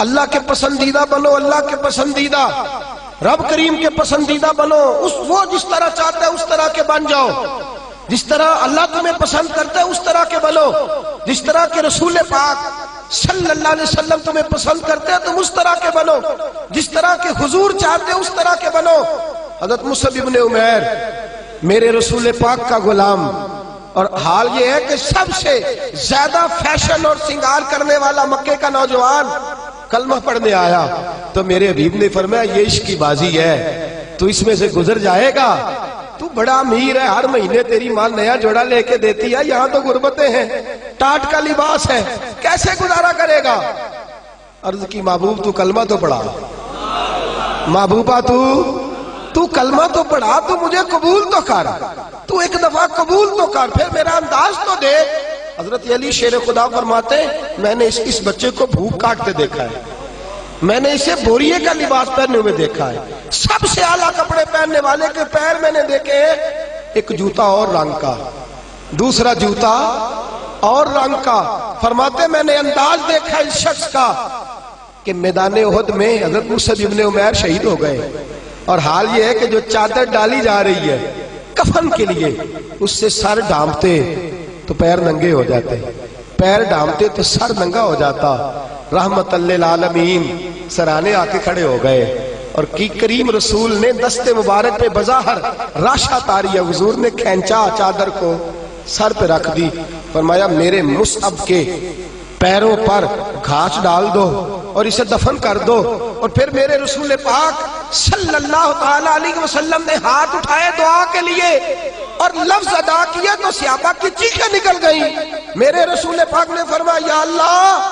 اللہ کے پسندیدہ بنو، اللہ کے پسندیدہ، رب کریم کے پسندیدہ بنو، وہ جس طرح چاہتا ہے اس طرح کے بن جاؤ، جس طرح اللہ تمہیں پسند کرتا ہے اس طرح کے بنو، جس طرح کے رسول پاک صلی اللہ علیہ وسلم تمہیں پسند کرتے ہیں تم اس طرح کے بنو، جس طرح کے حضور چاہتے ہیں اس طرح کے بنو۔ حضرت مصعب ابن عمیر میرے رسول پاک کا غلام، اور حال یہ ہے کہ سب سے زیادہ فیشن اور سنگار کرنے والا مکے کا نوجوان کلمہ پڑھنے آیا تو میرے حبیب نے فرمایا یہ عشق کی بازی ہے، تو اس میں سے گزر جائے گا، تو بڑا امیر ہے، ہر مہینے تیری ماں نیا جوڑا لے کے دیتی ہے، یہاں تو غربتیں ہیں، ٹاٹ کا لباس ہے، کیسے گزارا کرے گا؟ عرض کی محبوب تو کلمہ تو پڑھا، محبوبہ تو کلمہ تو پڑھا، تو مجھے قبول تو کر، تو ایک دفعہ قبول تو کر، پھر میرا انداز تو دے۔ حضرت علی شیر خدا فرماتے ہیں میں نے اس بچے کو بھوک کاٹتے دیکھا ہے، میں نے اسے بوریے کا لباس پہننے ہوئے دیکھا ہے، سب سے اعلیٰ کپڑے پہننے والے کے پیر میں نے دیکھے ہیں، ایک جوتا اور رنگ کا، دوسرا جوتا اور رنگ کا۔ فرماتے میں نے انداز دیکھا اس شخص کا کہ میدان احد میں حضرت مصعب ابن عمیر شہید ہو گئے، اور حال یہ ہے کہ جو چادر ڈالی جا رہی ہے کفن کے لیے، اس سے سر ڈھانپتے تو پیر ننگے ہو جاتے، پیر ڈھانپتے تو سر ننگا ہو جاتا۔ رحمت للعالمین سرانے آ کے کھڑے ہو گئے، اور کی کریم رسول نے دست مبارک پہ بظاہر راشا تاری، حضور نے کھینچا چادر کو سر پہ رکھ دی، فرمایا میرے مصعب کے پیروں پر گھاس ڈال دو اور اسے دفن کر دو۔ اور پھر میرے رسول پاک صلی اللہ تعالیٰ علیہ وسلم نے ہاتھ اٹھائے دعا کے لیے اور لفظ ادا کیا تو صحابہ کی چیخیں نکل گئیں۔ میرے رسول پاک نے فرمایا یا اللہ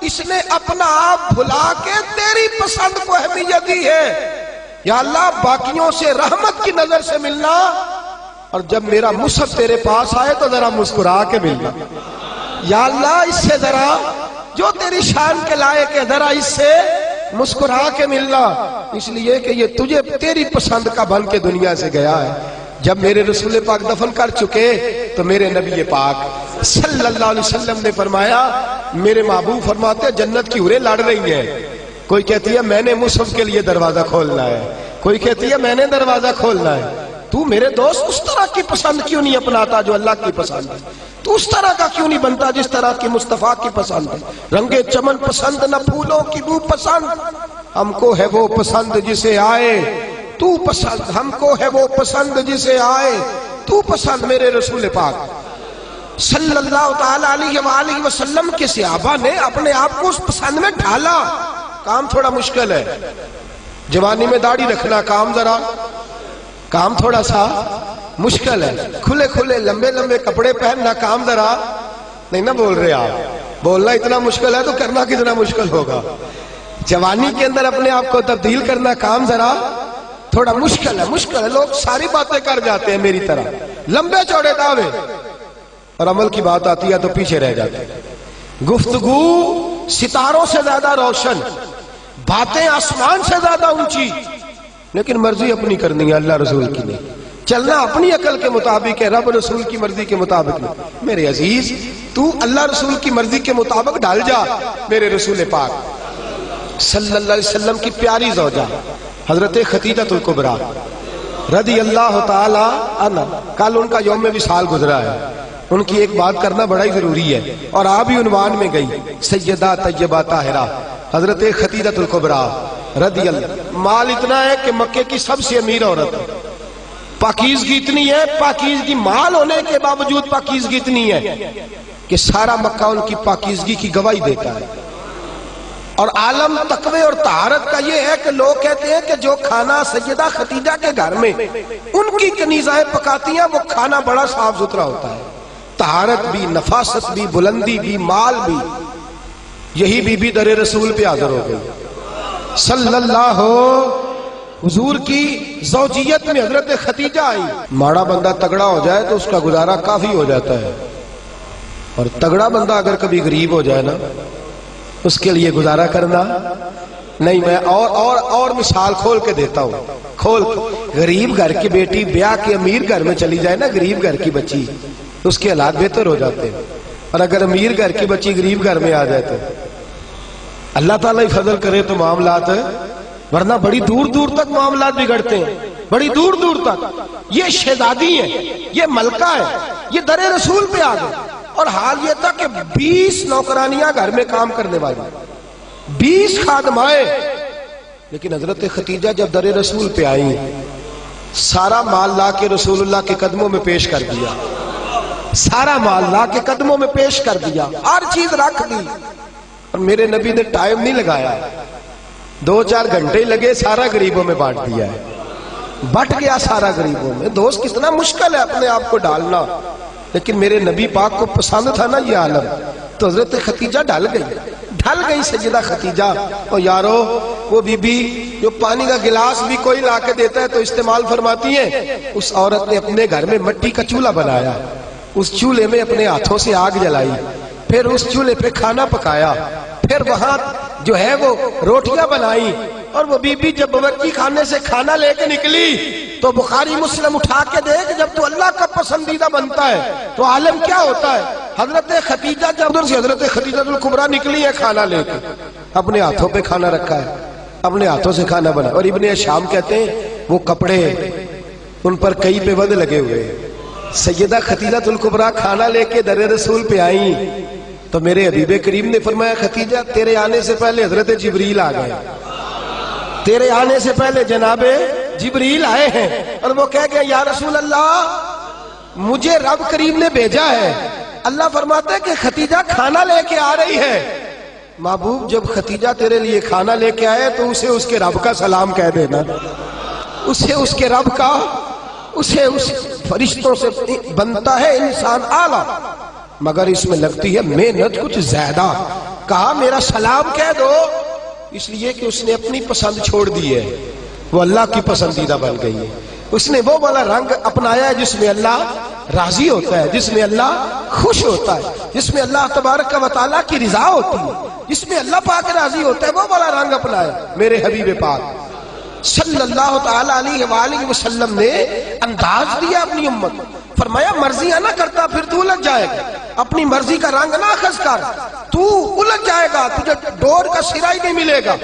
اس نے اپنا آپ بھلا کے تیری پسند کو اہمیت دی ہے، یا اللہ باقیوں سے رحمت کی نظر سے ملنا، اور جب میرا مصعب تیرے پاس آئے تو ذرا مسکرا کے ملنا، یا اللہ اس سے ذرا جو تیری شان کے لائق ہے ذرا اس سے مسکرا کے ملنا، اس لیے کہ یہ تجھے تیری پسند کا بن کے دنیا سے گیا ہے۔ جب میرے رسول پاک دفن کر چکے تو میرے نبی پاک صلی اللہ علیہ وسلم نے فرمایا، میرے محبوب فرماتے جنت کی حوریں لڑ رہی ہیں، کوئی کہتی ہے میں نے مصعب کے لیے دروازہ کھولنا ہے، کوئی کہتی ہے میں نے دروازہ کھولنا ہے، تو میرے دوست اس طرح کی پسند کیوں نہیں اپناتا جو اللہ کی پسند ہے؟ تو اس طرح کا کیوں نہیں بنتا جس طرح کی مصطفیٰ کی پسند ہے؟ رنگ چمن پسند نہ پھولوں کی بو پسند، ہم کو ہے وہ پسند جسے آئے تو پسند، ہم کو ہے وہ پسند جسے آئے تو پسند۔ میرے رسول پاک صلی اللہ تعالیٰ علیہ وآلہ وسلم کے صحابہ نے اپنے آپ کو اس پسند میں ڈھالا۔ کام تھوڑا مشکل ہے، جوانی میں داڑھی رکھنا کام تھوڑا سا مشکل ہے، کھلے کھلے لمبے لمبے کپڑے پہننا کام ذرا نہیں نہ بول رہے آپ، بولنا اتنا مشکل ہے تو کرنا کتنا مشکل ہوگا۔ جوانی کے اندر اپنے آپ کو تبدیل کرنا کام ذرا تھوڑا مشکل ہے، لوگ ساری باتیں کر جاتے ہیں میری طرح، لمبے چوڑے دعوے، اور عمل کی بات آتی ہے تو پیچھے رہ جاتے ہیں۔ گفتگو ستاروں سے زیادہ روشن، باتیں آسمان سے زیادہ اونچی، لیکن مرضی اپنی کرنی ہے، اللہ رسول کی نہیں، چلنا اپنی عقل کے مطابق ہے، رب رسول کی مرضی کے مطابق نہیں۔ میرے عزیز تو اللہ رسول کی مرضی کے مطابق ڈال جا۔ میرے رسول پاک صلی اللہ علیہ وسلم کی پیاری زوجہ حضرت خدیجہ الکبریٰ رضی اللہ تعالی عنہا، کل ان کا یوم وصال گزرا ہے، ان کی ایک بات کرنا بڑا ہی ضروری ہے، اور آپ ہی عنوان میں گئی سیدہ طیبہ طاہرہ حضرت خدیجہ الکبریٰ رضی اللہ۔ مال اتنا ہے کہ مکے کی سب سے امیر عورت ہے، پاکیزگی اتنی ہے، پاکیزگی مال ہونے کے باوجود پاکیزگی اتنی ہے کہ سارا مکہ ان کی پاکیزگی کی گواہی دیتا ہے۔ اور عالم تقوی اور طہارت کا یہ ہے کہ لوگ کہتے ہیں کہ جو کھانا سیدہ خدیجہ کے گھر میں ان کی کنیزائیں پکاتی ہیں وہ کھانا بڑا صاف ستھرا ہوتا ہے، طہارت بھی، نفاست بھی، بلندی بھی، مال بھی۔ یہی بی بی در رسول پہ حاضر ہو گئی صلی اللہ، حضور کی زوجیت میں حضرت خدیجہ آئی۔ ماڑا بندہ تگڑا ہو جائے تو اس کا گزارا کافی ہو جاتا ہے، اور تگڑا بندہ اگر کبھی غریب ہو جائے نا اس کے لیے گزارا کرنا نہیں۔ میں اور مثال کھول کے دیتا ہوں، غریب گھر کی بیٹی بیاہ کے امیر گھر میں چلی جائے نا، غریب گھر کی بچی، اس کے حالات بہتر ہو جاتے ہیں، اور اگر امیر گھر کی بچی غریب گھر میں آ جائے اللہ تعالیٰ ہی فضل کرے تو معاملات ہے، ورنہ بڑی دور دور تک معاملات بگڑتے ہیں، بڑی دور دور تک۔ یہ شہزادی ہے، یہ ملکہ ہے، یہ در رسول پہ آ گئے، اور حال یہ تھا کہ 20 نوکرانیاں گھر میں کام کرنے والی، 20 خادمائیں، لیکن حضرت ختیجہ جب در رسول پہ آئیں سارا مال لا کے رسول اللہ کے قدموں میں پیش کر دیا، سارا مال لا کے قدموں میں پیش کر دیا، ہر چیز رکھ دی، اور میرے نبی نے ٹائم نہیں لگایا، 2-4 گھنٹے لگے، سارا غریبوں میں بانٹ دیا ہے، بٹ گیا سارا غریبوں میں۔ دوست کتنا مشکل ہے اپنے آپ کو ڈالنا، لیکن میرے نبی پاک کو پسند تھا نا یہ عالم، تو حضرت ختیجہ ڈھل گئی سیدہ ختیجہ۔ اور یارو وہ بی بی جو پانی کا گلاس بھی کوئی لا کے دیتا ہے تو استعمال فرماتی ہیں، اس عورت نے اپنے گھر میں مٹی کا چولہا بنایا، اس چولہے میں اپنے ہاتھوں سے آگ جلائی، پھر اس چولہے پہ کھانا پکایا، پھر وہاں جو ہے وہ روٹیاں بنائی، اور وہ بی بی جب باورچی خانے سے کھانا لے کے نکلی تو بخاری مسلم اٹھا کے دیکھ، جب تو اللہ کا پسندیدہ بنتا ہے تو عالم کیا ہوتا ہے۔ حضرت ختیجہ جب ادھر سے حضرت خدیجہ الکبریٰ نکلی ہے کھانا لے کے، اپنے ہاتھوں پہ کھانا رکھا ہے، اپنے ہاتھوں سے کھانا بنا، اور ابن شام کہتے ہیں وہ کپڑے ان پر کئی پہ ود لگے ہوئے۔ سیدہ ختیجہ الکبریٰ کھانا لے کے در رسول پہ آئیں تو میرے حبیب کریم نے فرمایا ختیجہ تیرے آنے سے پہلے حضرت جبریل آ گئے، تیرے آنے سے پہلے جناب جبریل آئے ہیں، اور وہ کہہ گئے یا رسول اللہ مجھے رب کریم نے بھیجا ہے۔ اللہ فرماتا ہے کہ ختیجہ کھانا لے کے آ رہی ہے۔ محبوب جب ختیجہ تیرے لیے کھانا لے کے آئے تو اسے اس کے رب کا سلام کہہ دینا، اسے اس کے رب کا، اسے اس فرشتوں سے بنتا ہے انسان اعلیٰ، مگر اس میں لگتی ہے محنت کچھ زیادہ۔ کہا میرا سلام کہہ دو، اس لیے کہ اس نے اپنی پسند چھوڑ دی ہے، وہ اللہ کی پسندیدہ بن گئی ہے۔ اس نے وہ والا رنگ اپنایا ہے جس میں اللہ راضی ہوتا ہے، جس میں اللہ خوش ہوتا ہے، جس میں اللہ تبارک و تعالیٰ کی رضا ہوتی ہے، جس میں اللہ پاک راضی ہوتا ہے، وہ والا رنگ اپنایا میرے حبیب پاک صلی اللہ تعالیٰ علیہ وآلہ وسلم نے انداز دیا اپنی امت۔ فرمایا مرضیاں نہ کرتا پھر تو الجھ جائے گا، اپنی مرضی کا رنگ نہ اخذ کر، تو الجھ جائے گا، تجھے ڈور کا سرا ہی نہیں ملے گا،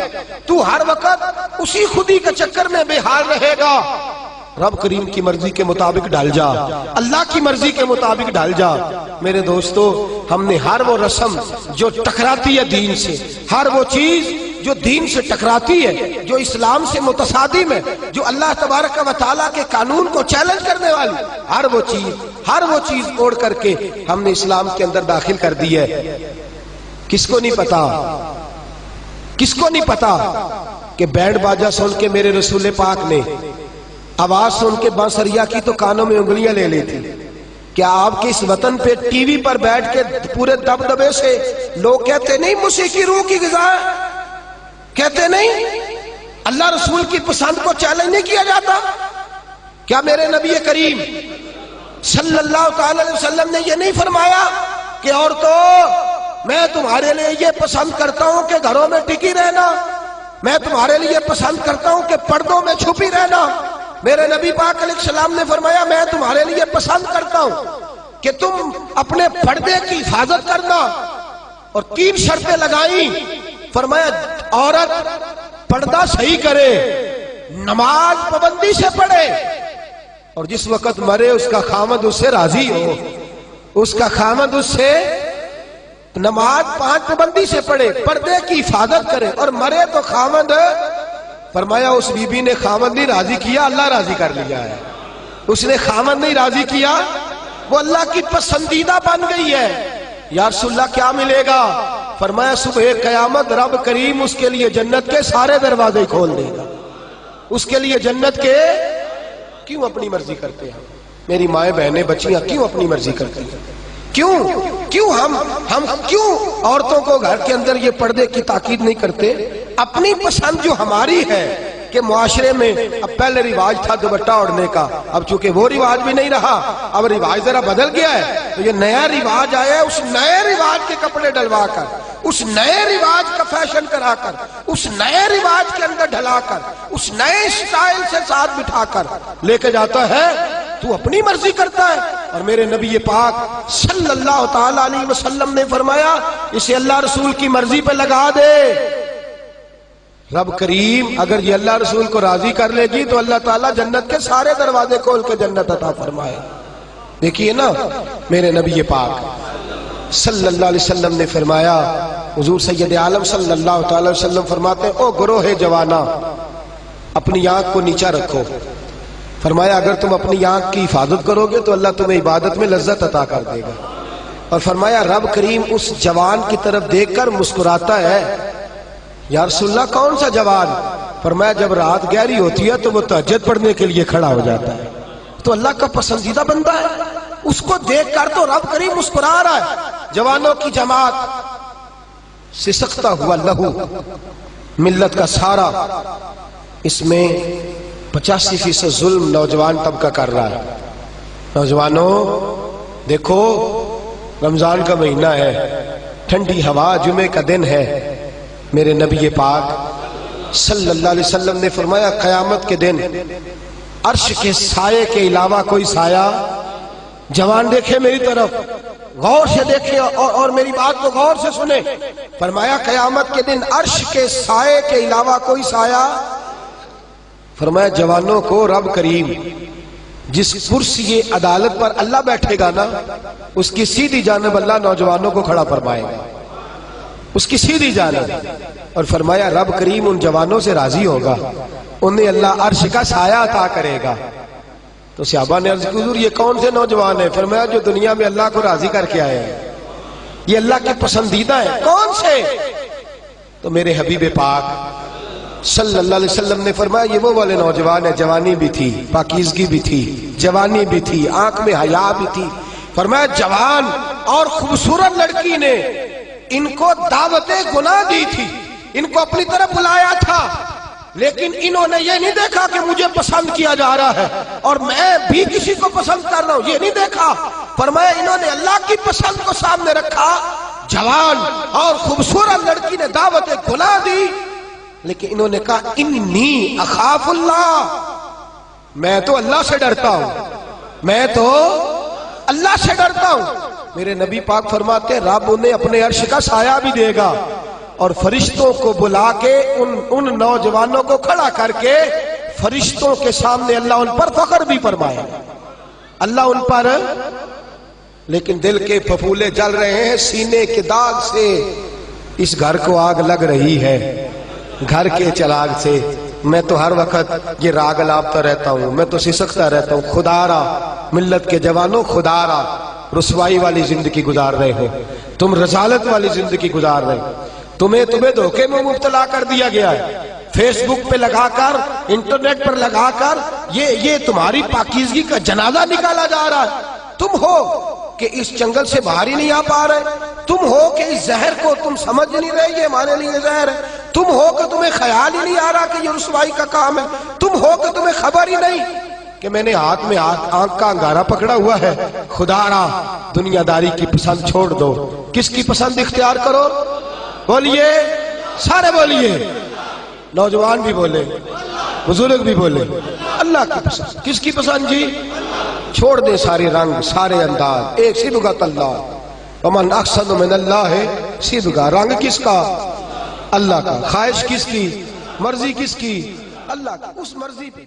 تو ہر وقت اسی خودی کے چکر میں بے حال رہے گا۔ رب کریم کی مرضی کے مطابق ڈال جا، اللہ کی مرضی کے مطابق ڈال جا۔ میرے دوستو ہم نے ہر وہ رسم جو ٹکراتی ہے دین سے، ہر وہ چیز جو دین سے ٹکراتی ہے، جو اسلام سے متصادم ہے، جو اللہ تبارک و تعالیٰ کے قانون کو چیلنج کرنے والی، ہر وہ چیز اوڑ کر کے ہم نے اسلام کے اندر داخل کر دی ہے۔ کس کو نہیں پتا، کس کو نہیں پتا کہ بینڈ باجا سن کے میرے رسول پاک نے آواز سن کے بانسریا کی تو کانوں میں انگلیاں لے لی تھی۔ کیا آپ کے اس وطن پہ ٹی وی پر بیٹھ کے پورے دبدبے سے لوگ کہتے نہیں موسیقی روح کی غذا ہے؟ کہتے نہیں اللہ رسول کی پسند کو چیلنج نہیں کیا جاتا؟ کیا میرے نبی کریم صلی اللہ تعالی علیہ وسلم نے یہ نہیں فرمایا کہ عورتوں میں تمہارے لیے یہ پسند کرتا ہوں کہ گھروں میں ٹکی رہنا، میں تمہارے لیے پسند کرتا ہوں کہ پردوں میں چھپی رہنا؟ میرے نبی پاک علیہ السلام نے فرمایا میں تمہارے لیے پسند کرتا ہوں کہ تم اپنے پردے کی حفاظت کرنا، اور 3 شرطیں لگائیں۔ فرمایا عورت پردہ صحیح کرے، نماز پابندی سے پڑھے، اور جس وقت مرے اس کا خامد اس سے راضی ہو، اس کا خامد اس سے نماز 5 پابندی سے پڑھے، پردے کی حفاظت کرے، اور مرے تو خامد، فرمایا اس بی بی نے خامد نہیں راضی کیا، اللہ راضی کر لیا ہے۔ اس نے خامد نہیں راضی کیا، وہ اللہ کی پسندیدہ بن گئی ہے۔ یا رسول اللہ کیا ملے گا؟ فرمایا صبح قیامت رب کریم اس کے لیے جنت کے سارے دروازے کھول دے گا، اس کے لیے جنت کے۔ کیوں اپنی مرضی کرتے ہیں میری مائیں بہنیں بچیاں، کیوں اپنی مرضی کرتے ہیں؟ کیوں ہم کیوں عورتوں کو گھر کے اندر یہ پردے کی تاکید نہیں کرتے؟ اپنی پسند جو ہماری ہے کہ معاشرے میں اب پہلے رواج تھا دوپٹہ اوڑھنے کا، اب چونکہ وہ رواج بھی نہیں رہا، اب رواج ذرا بدل گیا ہے، تو یہ نیا رواج آیا ہے، اس نئے رواج کے کپڑے ڈلوا کر، اس نئے رواج کا فیشن کرا کر، اس نئے رواج کے اندر ڈھلا کر، اس نئے سٹائل سے ساتھ بٹھا کر لے کے جاتا ہے، تو اپنی مرضی کرتا ہے۔ اور میرے نبی پاک صلی اللہ تعالی علیہ وسلم نے فرمایا اسے اللہ رسول کی مرضی پہ لگا دے، رب کریم اگر یہ اللہ رسول کو راضی کر لے گی تو اللہ تعالیٰ جنت کے سارے دروازے کھول کے جنت عطا فرمائے. دیکھیے نا میرے نبی پاک صلی اللہ علیہ وسلم نے فرمایا، حضور سید عالم صلی اللہ تعالی وسلم فرماتے ہیں او گروہ جوانا اپنی آنکھ کو نیچا رکھو. فرمایا اگر تم اپنی آنکھ کی حفاظت کرو گے تو اللہ تمہیں عبادت میں لذت عطا کر دے گا. اور فرمایا رب کریم اس جوان کی طرف دیکھ کر مسکراتا ہے. یا رسول اللہ کون سا جوان؟ فرمایا جب رات گہری ہوتی ہے تو وہ تہجد پڑھنے کے لیے کھڑا ہو جاتا ہے. تو اللہ کا پسندیدہ بندہ ہے، اس کو دیکھ کر تو رب کریم مسکرا رہا ہے. جوانوں کی جماعت سسکتا ہوا لہو ملت کا سارا، اس میں 85% ظلم نوجوان طبقہ کر رہا ہے. نوجوانوں دیکھو رمضان کا مہینہ ہے، ٹھنڈی ہوا، جمعے کا دن ہے. میرے نبی پاک صلی اللہ علیہ وسلم نے فرمایا قیامت کے دن عرش کے سائے کے علاوہ کوئی سایہ، جوان دیکھے میری طرف غور سے دیکھے اور میری بات کو غور سے سنے. فرمایا قیامت کے دن عرش کے سائے کے علاوہ کوئی سایہ. فرمایا جوانوں کو رب کریم جس کرسی عدالت پر اللہ بیٹھے گا نا اس کی سیدھی جانب اللہ نوجوانوں کو کھڑا فرمائے گا، اس کی سیدھی جانب. اور فرمایا رب کریم ان جوانوں سے راضی ہوگا، انہیں اللہ عرش کا سایہ عطا کرے گا. تو صحابہ نے عرض کی حضور یہ کون سے نوجوان ہیں؟ فرمایا جو دنیا میں اللہ کو راضی کر کے آئے ہیں، یہ اللہ کے پسندیدہ ہیں. کون سے؟ تو میرے حبیب پاک صلی اللہ علیہ وسلم نے فرمایا یہ وہ والے نوجوان ہیں جوانی بھی تھی، پاکیزگی بھی تھی، جوانی بھی تھی، آنکھ میں حیا بھی تھی. فرمایا جوان اور خوبصورت لڑکی نے ان کو دعوت گناہ دی تھی، ان کو اپنی طرف بلایا تھا، لیکن انہوں نے یہ نہیں دیکھا کہ مجھے پسند کیا جا رہا ہے اور میں بھی کسی کو پسند کر رہا ہوں، یہ نہیں دیکھا. فرمایا انہوں نے اللہ کی پسند کو سامنے رکھا. جوان اور خوبصورت لڑکی نے دعوت گناہ دی، لیکن انہوں نے کہا انی اخاف اللہ، میں تو اللہ سے ڈرتا ہوں، میں تو اللہ سے ڈرتا ہوں. میرے نبی پاک فرماتے ہیں رب انہیں اپنے عرش کا سایہ بھی دے گا اور فرشتوں کو بلا کے ان نوجوانوں کو کھڑا کر کے فرشتوں کے سامنے اللہ ان پر فخر بھی فرمائے گا. اللہ ان پر، لیکن دل کے پھپھولے جل رہے ہیں سینے کے داغ سے. اس گھر کو آگ لگ رہی ہے گھر کے چراغ سے. میں تو ہر وقت یہ راگ لاپتا رہتا ہوں، میں تو سسکتا رہتا ہوں. خدا را ملت کے جوانوں، خدا را رسوائی والی زندگی گزار رہے ہو، تم رسالت والی زندگی گزار رہے ہو. تمہیں دھوکے میں مبتلا کر دیا گیا ہے، فیس بک پہ لگا کر، انٹرنیٹ پر لگا کر یہ تمہاری پاکیزگی کا جنازہ نکالا جا رہا ہے. تم ہو کہ اس جنگل سے باہر ہی نہیں آ پا رہے، تم ہو کہ اس زہر کو تم سمجھ نہیں رہے یہ ہمارے لیے زہر ہے، تم ہو کہ تمہیں خیال ہی نہیں آ رہا کہ یہ رسوائی کا کام ہے، تم ہو کہ تمہیں خبر ہی نہیں کہ میں نے ہاتھ میں آنکھ کا انگارہ پکڑا ہوا ہے. خدا را دنیا داری کی پسند چھوڑ دو، کس کی پسند اختیار کرو؟ بولیے، سارے بولیے، نوجوان بھی بولے، بزرگ بھی بولے. اللہ کی پسند. کس کی پسند جی؟ چھوڑ دے سارے رنگ سارے انداز، ایک صبغۃ اللہ. ومن احسن من اللہ صبغہ. رنگ کس کا؟ اللہ کا. خواہش کس کی؟ مرضی کس کی؟ اللہ کی. اس مرضی پہ